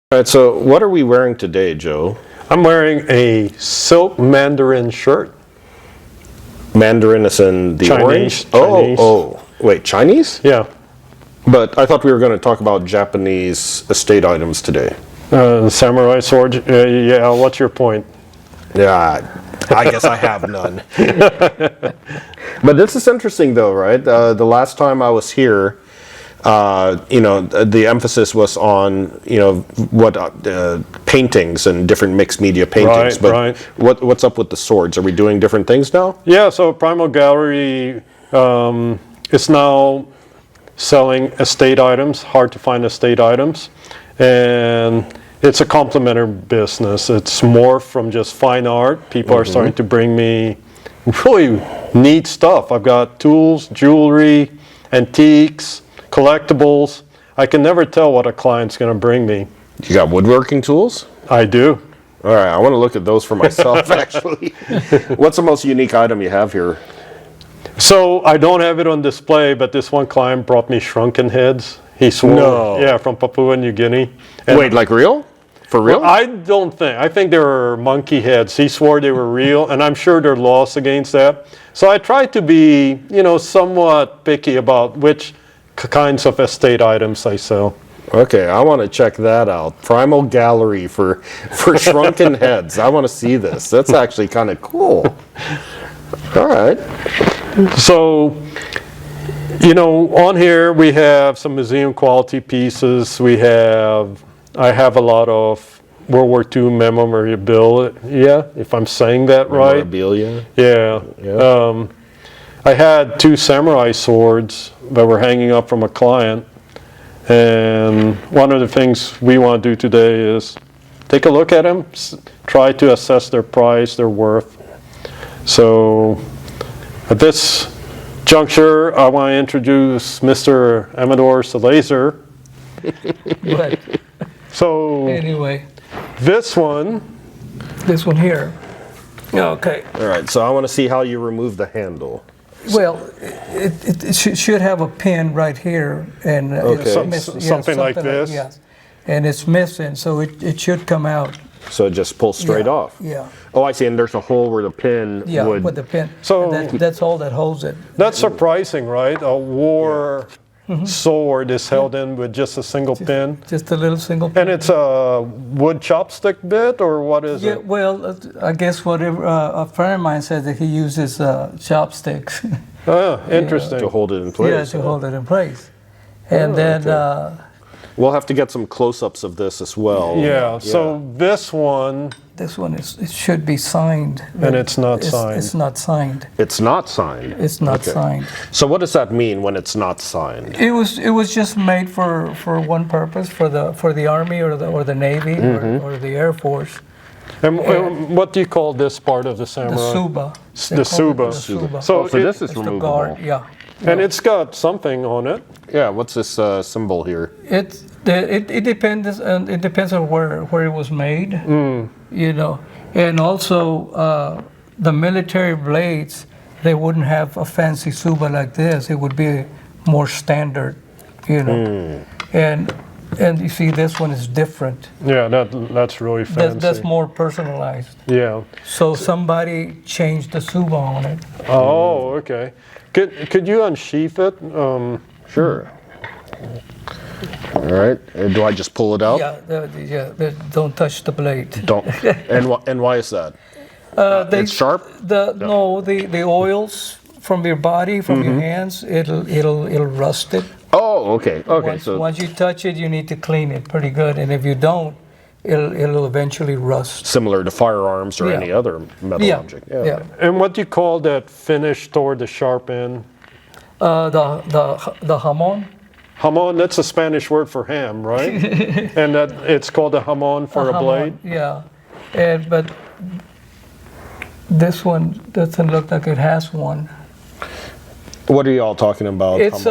All right, so what are we wearing today, Joe? I'm wearing a silk mandarin shirt. Mandarin is in the Chinese. orange? Oh, wait, Chinese? Yeah. But I thought we were going to talk about Japanese estate items today. Samurai sword. Yeah, what's your point? Yeah, I guess I have none. But this is interesting though, right? The last time I was here, the emphasis was on, what paintings and different mixed media paintings. Right. What's up with the swords? Are we doing different things now? Yeah, so Primal Gallery is now selling estate items, hard to find estate items. And it's a complementary business. It's more from just fine art. People are starting to bring me really neat stuff. I've got tools, jewelry, antiques, collectibles. I can never tell what a client's going to bring me. You got woodworking tools? I do. All right, I want to look at those for myself, actually. What's the most unique item you have here? So I don't have it on display, but this one client brought me shrunken heads. He swore. No. Yeah, from Papua New Guinea. And Wait, like real? For real? Well, I think they were monkey heads. He swore they were real, and I'm sure there are laws against that. So I try to be, somewhat picky about which kinds of estate items I sell. Okay, I want to check that out. Primal Gallery for shrunken heads. I want to see this. That's actually kind of cool. All right. So, on here we have some museum quality pieces. I have a lot of World War II memorabilia, if I'm saying that right. Memorabilia? Yeah. I had 2 samurai swords that were hanging up from a client. And one of the things we want to do today is take a look at them, try to assess their price, their worth. So at this juncture, I want to introduce Mr. Amador Salazar. But So anyway, this one here. Okay. All right, so I want to see how you remove the handle. Well, it should have a pin right here, and Okay. Something like this? Yes, and it's missing, so it should come out. So it just pulls straight Yeah, off? yeah. Oh, I see, and there's a hole where the pin Yeah, would... with the pin. So- That's all that holds it. That's surprising, right? A war sword is held in with just a single pin. Just a little single pin. And it's a wood chopstick bit, or what is Yeah, it? well, I guess whatever, a friend of mine said that he uses chopsticks. Ah, interesting. to hold it in place. Yeah, to hold it in place. And then, We'll have to get some close-ups of this as well. Yeah, so this one, this one it should be signed. and it's not signed. It's not signed. It's not signed? It's not Okay. signed. So what does that mean when it's not signed? It was just made for one purpose, for the Army or the Navy or the Air Force. And what do you call this part of the The samurai? Tsuba. The They call it Tsuba. the Tsuba. So So this is It's the removable. guard, yeah. And it's got something on it. Yeah, what's this symbol here? It depends on where it was made, and also the military blades, they wouldn't have a fancy Tsuba like this. It would be more standard, and you see this one is different. Yeah, that's really fancy. That's more personalized. Yeah. So somebody changed the Tsuba on it. Oh, okay. Could you unsheath it? Sure. All right. Do I just pull it out? Don't touch the blade. Don't. And why is that? It's sharp? No, the oils from your body, from your hands, it'll rust it. Oh, okay. Okay. Once you touch it, you need to clean it pretty good, and if you don't, it'll eventually rust. Similar to firearms or Yeah. any other metal object. Yeah. And what do you call that finish toward the sharp end? The Hamon. Hamon, that's a Spanish word for ham, right? And that it's called a hamon for a blade? Yeah, but this one doesn't look like it has one. What are you all talking about? It's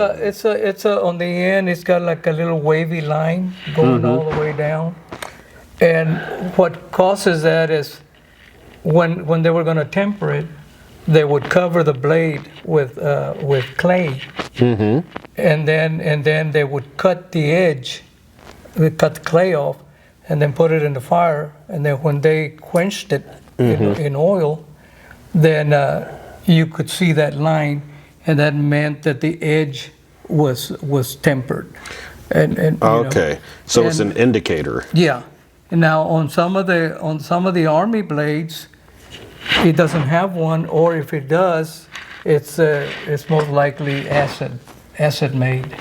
on the end. It's got like a little wavy line going all the way down, and what causes that is when they were going to temper it, they would cover the blade with clay, and then they would cut the edge, they cut the clay off, and then put it in the fire, and then when they quenched it in oil, then you could see that line, and that meant that the edge was tempered. And you know, Okay, so it's an indicator. yeah. And now on some of the Army blades, it doesn't have one, or if it does, it's most likely acid made.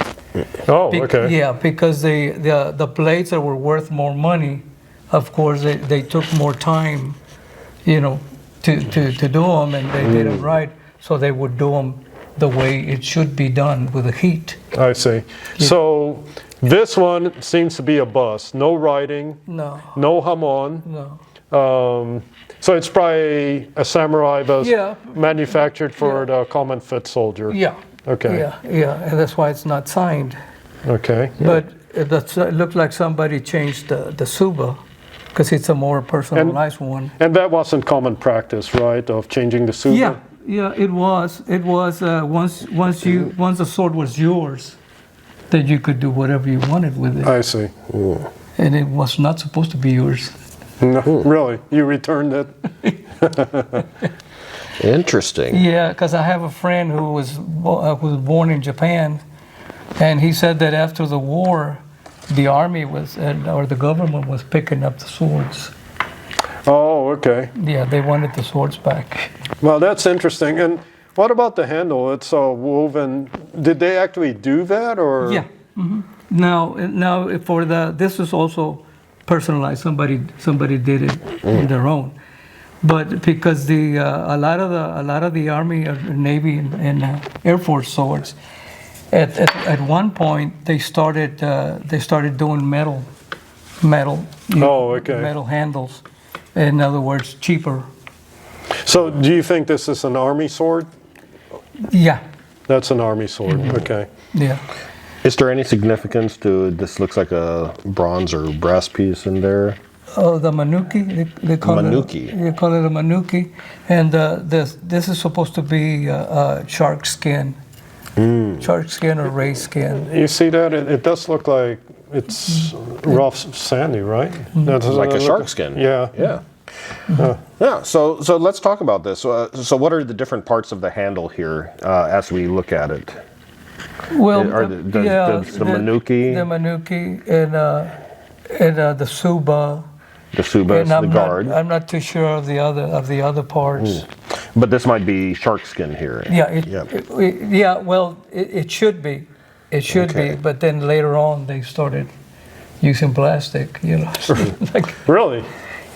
Oh, okay. Yeah, because the blades that were worth more money, of course, they took more time, you know, to do them, and they did them right, so they would do them the way it should be done with the heat. I see. So this one seems to be a bust. No writing, No, no Hamon. no. So it's probably a samurai that Yeah. manufactured for the common foot soldier. Yeah. Okay. Yeah, and that's why it's not signed. Okay. But it looked like somebody changed the Tsuba, because it's a more personalized one. And that wasn't common practice, right, of changing the Tsuba? Yeah, it was. It was once the sword was yours, that you could do whatever you wanted with it, I see. and it was not supposed to be yours. No, really? You returned it? Interesting. Yeah, because I have a friend who was born in Japan, and he said that after the war, the army or the government was picking up the swords. Oh, okay. Yeah, they wanted the swords back. Well, that's interesting. And what about the handle? It's woven. Did they actually do that, or? Yeah. Now this is also personalized. Somebody did it on their own, but because a lot of the Army, or Navy, and Air Force swords, at one point they started doing metal. Oh, okay. Metal handles. In other words, cheaper. So, do you think this is an army sword? Yeah. That's an army sword. Okay. Yeah. Is there any significance to this? Looks like a bronze or brass piece in there. Oh, the Menuki. They call Menuki. it. They call it a Menuki, and this is supposed to be shark skin. Shark skin or ray skin. You see that? It does look like it's rough, sandy, right? That's Like a shark skin. Yeah. Yeah. Yeah. So let's talk about this. So what are the different parts of the handle here as we look at it? Well, Does the Menuki, the Menuki, and the Tsuba. the Tsuba, And the guard. I'm not too sure of the other parts. But this might be shark skin here. Yeah, well, it should be. It should Okay. be, but then later on they started using plastic, you know. Really?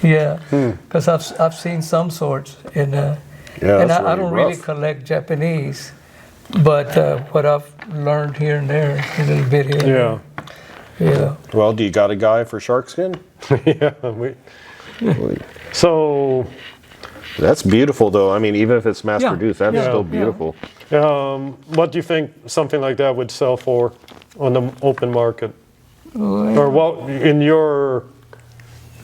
Yeah, because I've seen some sorts, and that's I don't really rough. collect Japanese, but what I've learned here and there, a little bit here. Yeah. Yeah. Well, do you got a guy for shark skin? Yeah. So, That's beautiful, though. I mean, even if it's mass Yeah. produced, that's Yeah. still Yeah. beautiful. what do you think something like that would sell for on the open market? Or what, in your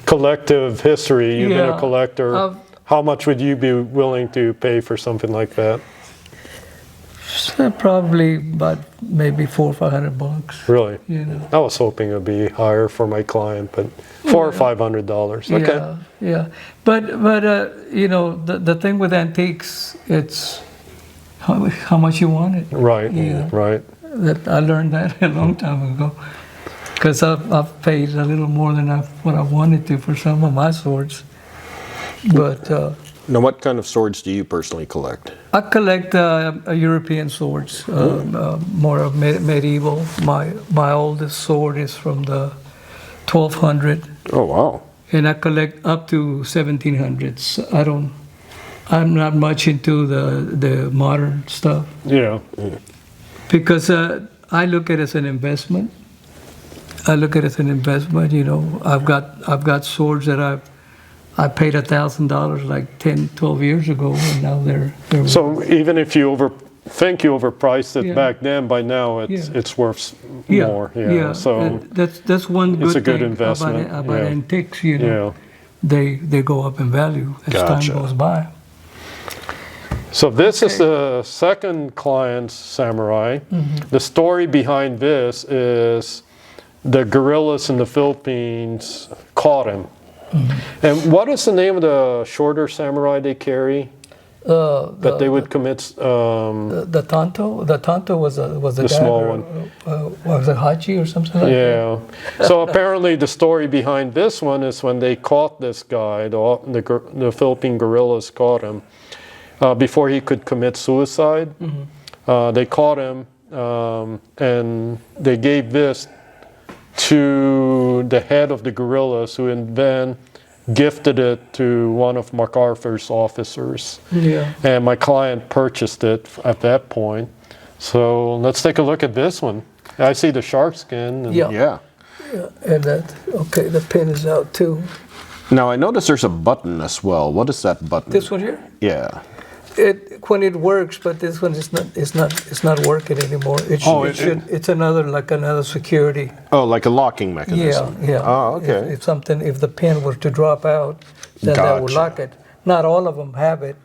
collective history, you've been a Yeah. collector, how much would you be willing to pay for something like that? Probably about maybe $400 or $500. Really? You know. I was hoping it would be higher for my client, but $400 or $500. Okay. Yeah. But you know, the thing with antiques, it's how much you want it. Right. Yeah. Right. That I learned that a long time ago, because I've paid a little more than what I wanted to for some of my swords. But Now, what kind of swords do you personally collect? I collect European swords, more of medieval. My oldest sword is from the 1200, Oh, wow. and I collect up to 1700s. I'm not much into the modern stuff, Yeah. because I look at it as an investment. You know, I've got swords that I paid $1,000 like 10, 12 years ago, and now they're So even if you think you overpriced it Yeah. back then, by now it's worth more. Yeah. So that's one good it's a good thing investment, about yeah. antiques. You know, yeah. they go up in value as Gotcha. time goes by. So this is the second client's samurai. The story behind this is the guerrillas in the Philippines caught him. And what is the name of the shorter samurai they carry that they would commit? The tanto. The tanto was a The small one. Was it hachi or something like that? Yeah. So apparently the story behind this one is when they caught this guy, the Philippine guerrillas caught him before he could commit suicide. They caught him and they gave this to the head of the guerrillas, who then gifted it to one of MacArthur's officers. Yeah. And my client purchased it at that point. So let's take a look at this one. I see the shark skin. And Yeah. Yeah. And that, okay, the pin is out too. Now I notice there's a button as well. What is that button? This one here? Yeah. When it works, but this one is not working anymore. It's another security. Oh, like a locking mechanism. Yeah. Oh, okay. If the pin were to drop out, then that would Gotcha. lock it. Not all of them have it,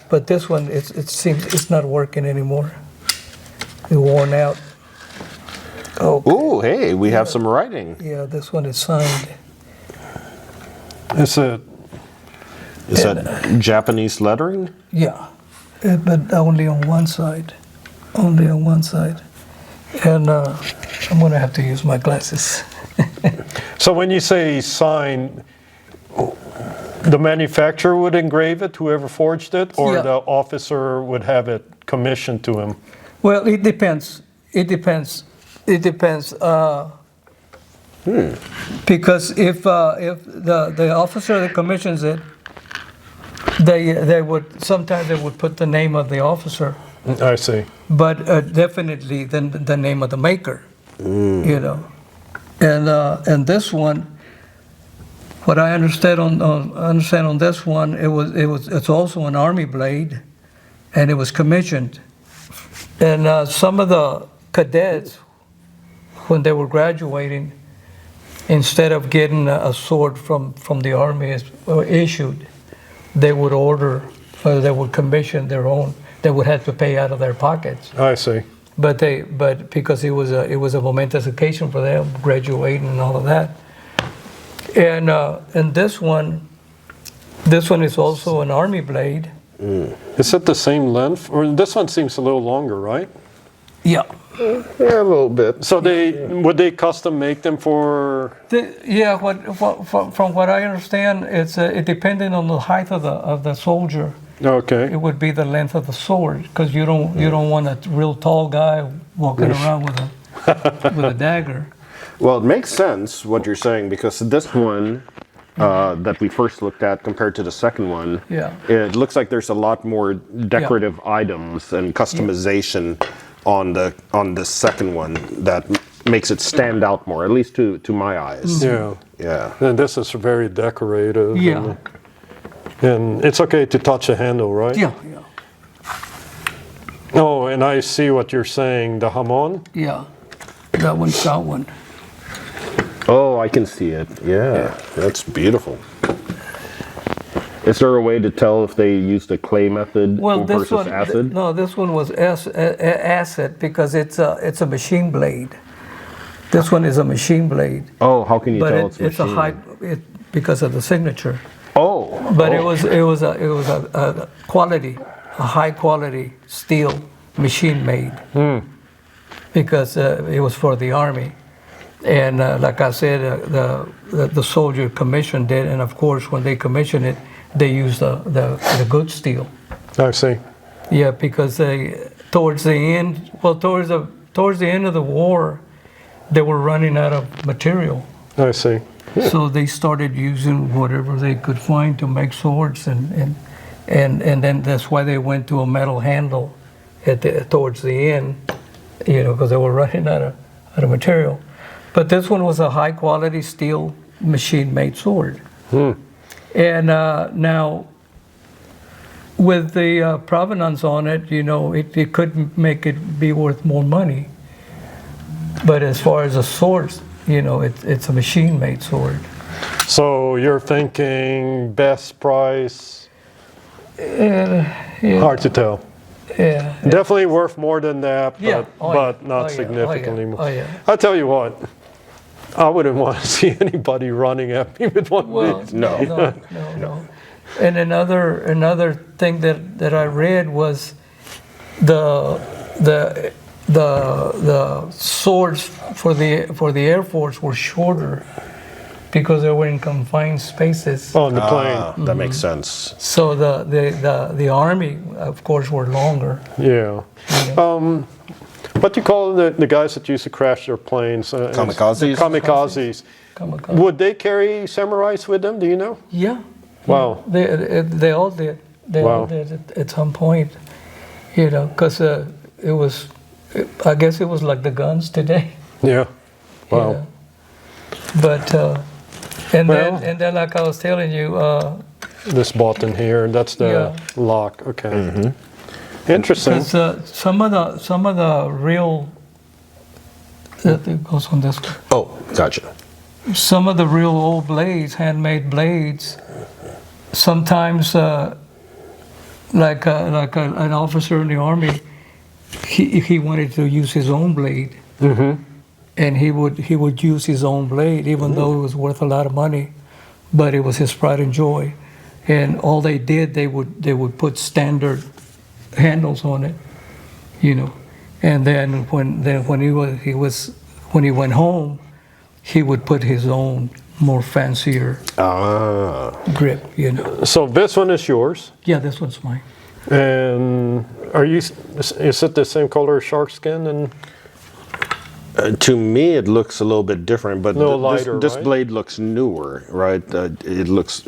but this one, it seems it's not working anymore. It's worn out. Oh, Ooh, hey, we have some writing. yeah, this one is signed. Is that Japanese lettering? Yeah, but only on one side. Only on one side. And I'm gonna have to use my glasses. so when you say sign, the manufacturer would engrave it, whoever forged it, or Yeah. the officer would have it commissioned to him? Well, it depends. It depends. It depends. Because if the officer that commissions it, they would sometimes they would put the name of the officer, I see. but definitely the name of the maker. You know, and this one, what I understand on this one, it's also an army blade, and it was commissioned, and some of the cadets, when they were graduating, instead of getting a sword from the army issued, they would order, or they would commission their own. They would have to pay out of their pockets. I see. But because it was a momentous occasion for them, graduating and all of that. And this one is also an army blade. Is it the same length? Or this one seems a little longer, right? Yeah. Yeah, a little bit. So would they custom make them for? From what I understand, it depending on the height of the soldier. Okay. It would be the length of the sword, because you don't want a real tall guy walking around with a dagger. Well, it makes sense what you're saying, because this one that we first looked at compared to the second one, Yeah. it looks like there's a lot more decorative items and customization on the second one that makes it stand out more, at least to my eyes. Yeah. Yeah. And this is very decorative. Yeah. And it's okay to touch a handle, right? Yeah. Oh, and I see what you're saying. The Hamon? Yeah. That one's that one. Oh, I can see it. Yeah, that's beautiful. Is there a way to tell if they used a clay method versus acid? No, this one was acid, because it's a machine blade. This one is a machine blade, Oh, how can you but tell it's it's a machine? because of the signature. Oh, But it was a high quality steel machine made, because it was for the army, and like I said, the soldier commissioned it, and of course when they commissioned it, they used the good steel. I see. Yeah, because towards the end of the war, they were running out of material. I see. So they started using whatever they could find to make swords, and then that's why they went to a metal handle towards the end, because they were running out of material. But this one was a high quality steel machine made sword. And now with the provenance on it, it could make it be worth more money. But as far as the swords, it's a machine-made sword. So you're thinking best price? Hard to tell. Yeah. Definitely worth more than that, but, Yeah. but not significantly more. Oh, yeah. I'll tell you what, I wouldn't want to see anybody running at me with one of Well, these. No. no. And another thing that I read was the swords for the Air Force were shorter because they were in confined spaces. On the plane. That makes sense. So the Army, of course, were longer. Yeah. What do you call the guys that used to crash their planes? Kamikazes? Kamikazes. Kamikaze. Would they carry samurais with them? Do you know? Yeah. Wow. They all did. They all did at some point, because it was, I guess it was like the guns today. Yeah. Wow. Yeah. But and then like I was telling you, This button here, that's the Yeah. lock. Okay. Interesting. because some of the real it goes on this one. Oh, gotcha. Some of the real old blades, handmade blades, sometimes an officer in the Army, he wanted to use his own blade, and he would use his own blade, even though it was worth a lot of money, but it was his pride and joy. And all they did, they would put standard handles on it, and then when he went home, he would put his own more fancier grip, So this one is yours. Yeah, this one's mine. And is it the same color as shark skin? And To me, it looks a little bit different, but little lighter, this right? blade looks newer, right? It looks.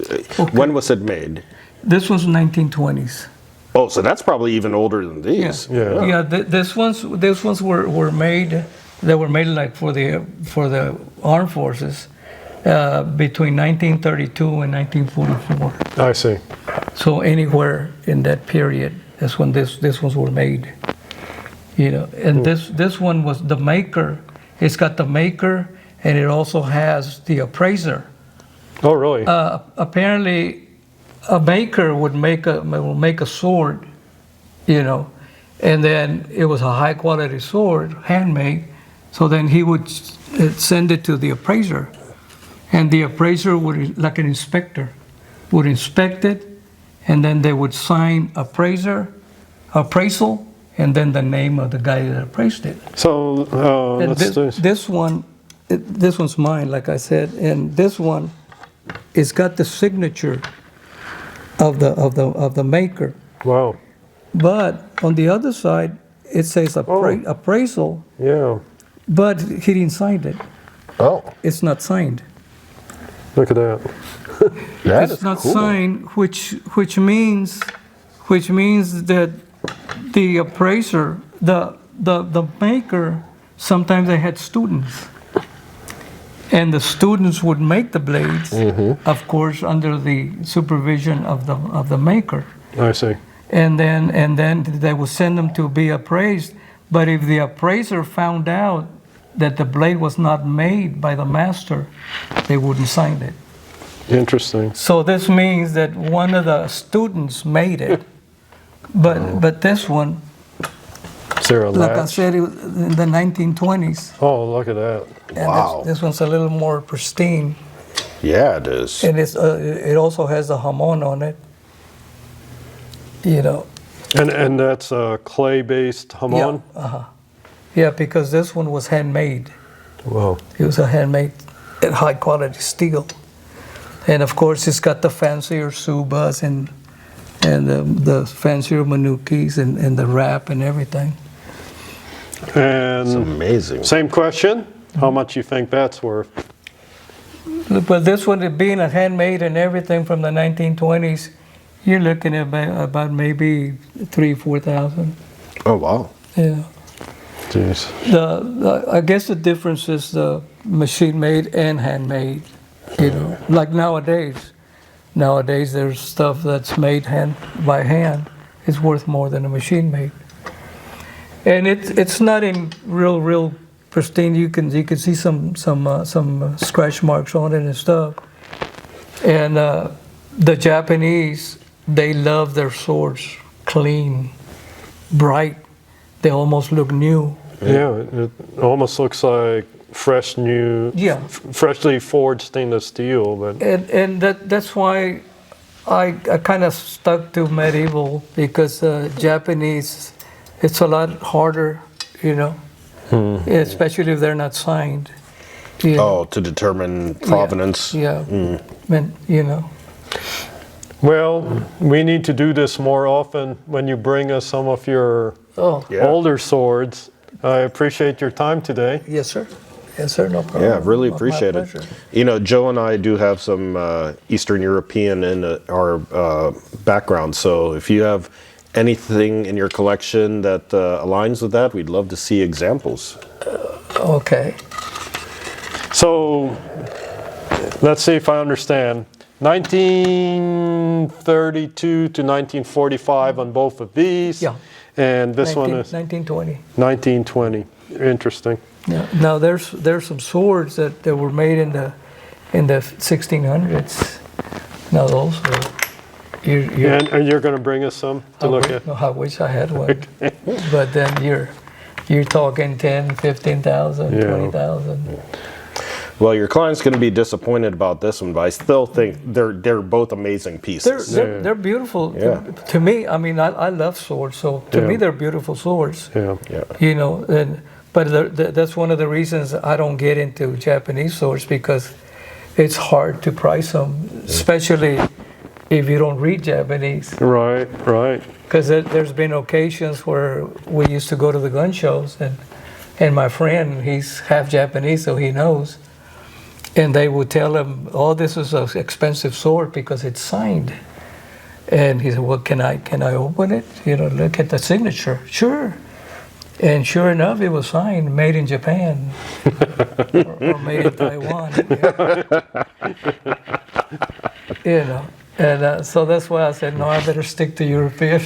When was it made? This was 1920s. Oh, so that's probably even older than these. Yeah. Yeah, these ones were made. They were made like for the armed forces between 1932 and 1944. I see. So anywhere in that period, that's when these ones were made. And this one was the maker. It's got the maker, and it also has the appraiser. Oh, really? Apparently, a maker would make a sword, and then it was a high quality sword, handmade. So then he would send it to the appraiser, and the appraiser would, like an inspector, would inspect it, and then they would sign appraisal, and then the name of the guy that appraised it. So And let's do this one's mine, like I said, and this one, it's got the signature of the maker. Wow. But on the other side, it says appraisal, Yeah. but he didn't sign it. Oh, It's not signed. Look at that. that It's is not cool. signed, which means that the appraiser, the maker, sometimes they had students, and the students would make the blades, of course, under the supervision of the maker, I see. and then they would send them to be appraised. But if the appraiser found out that the blade was not made by the master, they wouldn't sign it. Interesting. So this means that one of the students made it, but this one, Is there a like I latch? said, it was in the 1920s. Oh, look at that. And Wow. this one's a little more pristine, Yeah, it is. and it also has the Hamon on it. And that's a clay-based Hamon? Yeah, because this one was handmade. Wow. It was a handmade, high quality steel, and of course it's got the fancier Tsubas and the fancier Menukis and the wrap and everything. It's And amazing. same question, how much you think that's worth? But this one, being a handmade and everything from the 1920s, you're looking at about maybe 3,000-4,000. Oh, wow. Yeah. Jeez. I guess the difference is the machine made and handmade. Like nowadays. Nowadays, there's stuff that's made by hand. It's worth more than a machine made. And it's not in real pristine. You can see some scratch marks on it and stuff. And the Japanese, they love their swords clean, bright. They almost look new. Yeah, it almost looks like fresh new, Yeah. freshly forged stainless steel. But And that's why I kind of stuck to medieval, because Japanese, it's a lot harder, you know, especially if they're not signed. You know. Oh, to determine provenance. Yeah, and, you know. well, we need to do this more often when you bring us some of your Oh, Yeah. older swords. I appreciate your time today. yes, sir. Yes, sir, no problem. Yeah, really My appreciate it. pleasure. You know, Joe and I do have some Eastern European in our background, so if you have anything in your collection that aligns with that, we'd love to see examples. Okay. So, let's see if I understand. 1932 to 1945 on both of these. Yeah. And this one is 1920. 1920. Interesting. Yeah. Now there's some swords that were made in the 1600s. Now those are you're And you're going to bring us some to look at? I wish I had one. But then you're talking 10, 15,000, Yeah. 20,000. Well, your client's going to be disappointed about this one, but I still think they're both amazing pieces. They're beautiful. Yeah. To me, I mean, I love swords, so to Yeah. me they're beautiful swords. Yeah. Yeah. You know, but that's one of the reasons I don't get into Japanese swords, because it's hard to price them, especially if you don't read Japanese. Right, right. Because there's been occasions where we used to go to the gun shows, and my friend, he's half Japanese, so he knows, and they would tell him, "Oh, this is an expensive sword because it's signed." And he said, "Well, can I open it? You know, look at the signature." Sure. And sure enough, it was signed, made in Japan or made in Taiwan. You know, and so that's why I said, no, I better stick to European.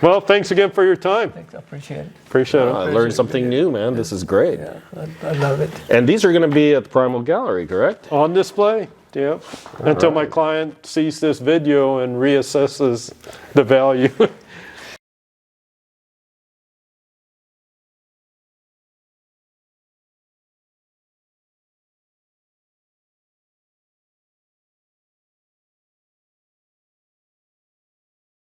Well, thanks again for your time. I appreciate it. Appreciate it. I learned something new, man. This is great. Yeah, I love it. And these are going to be at the Primal Gallery, correct? On display, yep. Until my client sees this video and reassesses the value.